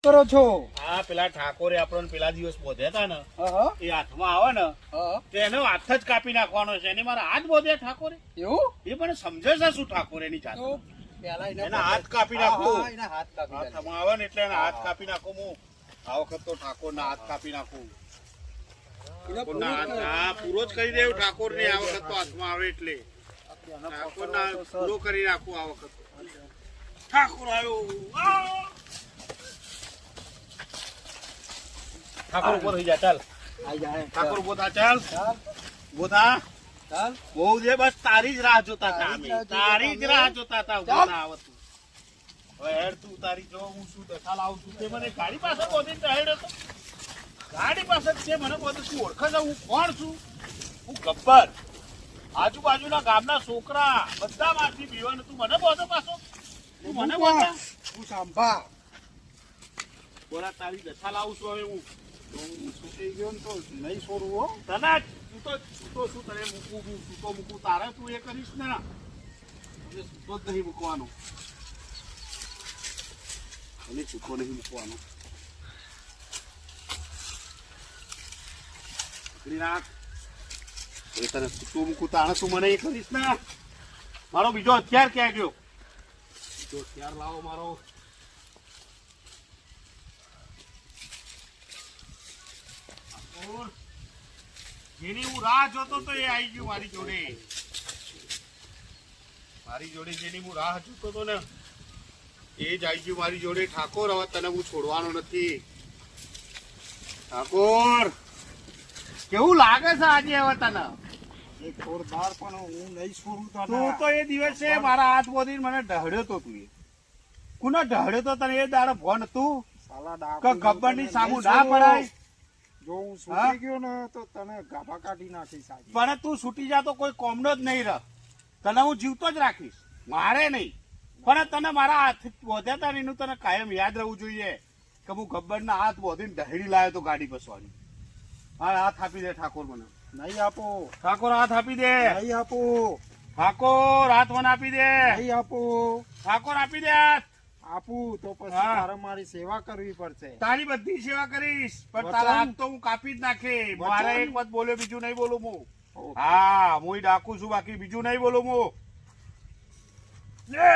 કરો છો? હા, પેલા ઠાકોરે આપણને પેલા દિવસ બોધ્યા હતા ને, હા એ હાથમાં આવે ને હા તો એનો હાથ જ કાપી નાખવાનો છે. એને મારા હાથ બોધ્યા ઠાકોરે. એવું એ પણ સમજે છે શું ઠાકોર એની જાત? તો પેલા એના હાથ કાપી નાખો. હા, એના હાથ કાપી નાખો. હાથમાં આવે ને એટલે એના હાથ કાપી નાખો. હું આ વખત તો ઠાકોર ના હાથ કાપી નાખું. ઠાકોરના હાથ, હા, પૂરો જ કરી દેવું ઠાકોર ને આ વખત તો હાથમાં આવે એટલે ઠાકોર ના પૂરો કરી નાખું આ વખત. ઠાકોર આવ્યો. ઠાકોર ઉભો થઈ જા. ચાલ આઈ જાય. ઠાકોર ઉભો થા. ચાલ ચાલ ઉભો થા. ચાલ બહુ છે, બસ તારી જ રાહ જોતા હતા અમે. તારી જ રાહ જોતા હતા. ઉભો ના આવતું. હવે હેડ તું તારી જો હું શું દશા લાવું છું તે મને ગાડી પાસે બોધીને હેડ હતો. ગાડી પાસે જ છે મને બધું. તું ઓળખે છે હું કોણ છું? હું ગબ્બર. આજુબાજુના ગામના છોકરા બધા માંથી પીવાનું. તું મને બોધો પાછો. તું મને બોધો. હું સાંભા બોલા તારી દશા લાવું છું હવે હું. હું છૂટી ગયો ને તો નહીં છોડવું હો. તને તું તો છૂટો શું તને મૂકું હું છૂટો મૂકું તારે તું એ કરીશ ને. મને છૂટો જ નહીં મૂકવાનો. મને છૂટો નહીં મૂકવાનો. પકડી રાખ. એ તને છૂટો મૂકું તારે તું મને એ કરીશ ને. મારો બીજો હથિયાર ક્યાં ગયો? બીજો હથિયાર લાવો મારો. જેની હું રાહ જોતો તો એ આવી ગયું મારી જોડે. મારી જોડે જેની હું રાહ જોતો તો ને એ જ આવી ગયું મારી જોડે. ઠાકોર, હવે તને હું છોડવાનો નથી. ઠાકોર, કેવું લાગે છે આજે હવે તને? એક જોરદાર પણ હું નહીં છોડું તને. તું તો એ દિવસે મારા હાથ બોધીને મને ઢહડ્યો તો. તું એ કોને ઢહડ્યો તો? તને એ દાડો ફોન હતું સાલા ડાકુ કે ખબર ની સામુ નહીં ના છોડું. પડાય? જો હું છૂટી ગયો ને તો તને ગાભા કાઢી નાખીશ આજે. પણ તું છૂટી જા તો કોઈ કોમનો જ નહીં રહ. તને હું જીવતો જ રાખીશ. મારે નહીં, પણ તને મારા હાથ બોધ્યા હતા ને એનું તને કાયમ યાદ રહેવું જોઈએ કે હું ગબ્બરના હાથ બોધીને ઢહેડી લાવ્યો તો ગાડી પસવાની. હા, હાથ આપી દે ઠાકોર મને. નહીં આપો. ઠાકોર હાથ આપી દે. નહીં આપો. ઠાકોર હાથ મને આપી દે. નહીં આપો. ઠાકોર આપી દે હાથ. આપું તો પછી હા. તારે મારી સેવા કરવી પડશે. તારી બધી સેવા કરીશ, પણ વચન? તારા હાથ તો હું કાપી જ નાખે. વચન? મારે એક વાત બોલ્યો, બીજું નહીં બોલું હું. ઓકે. હા, હું ડાકુ છું, બાકી બીજું નહીં બોલું હું. લે!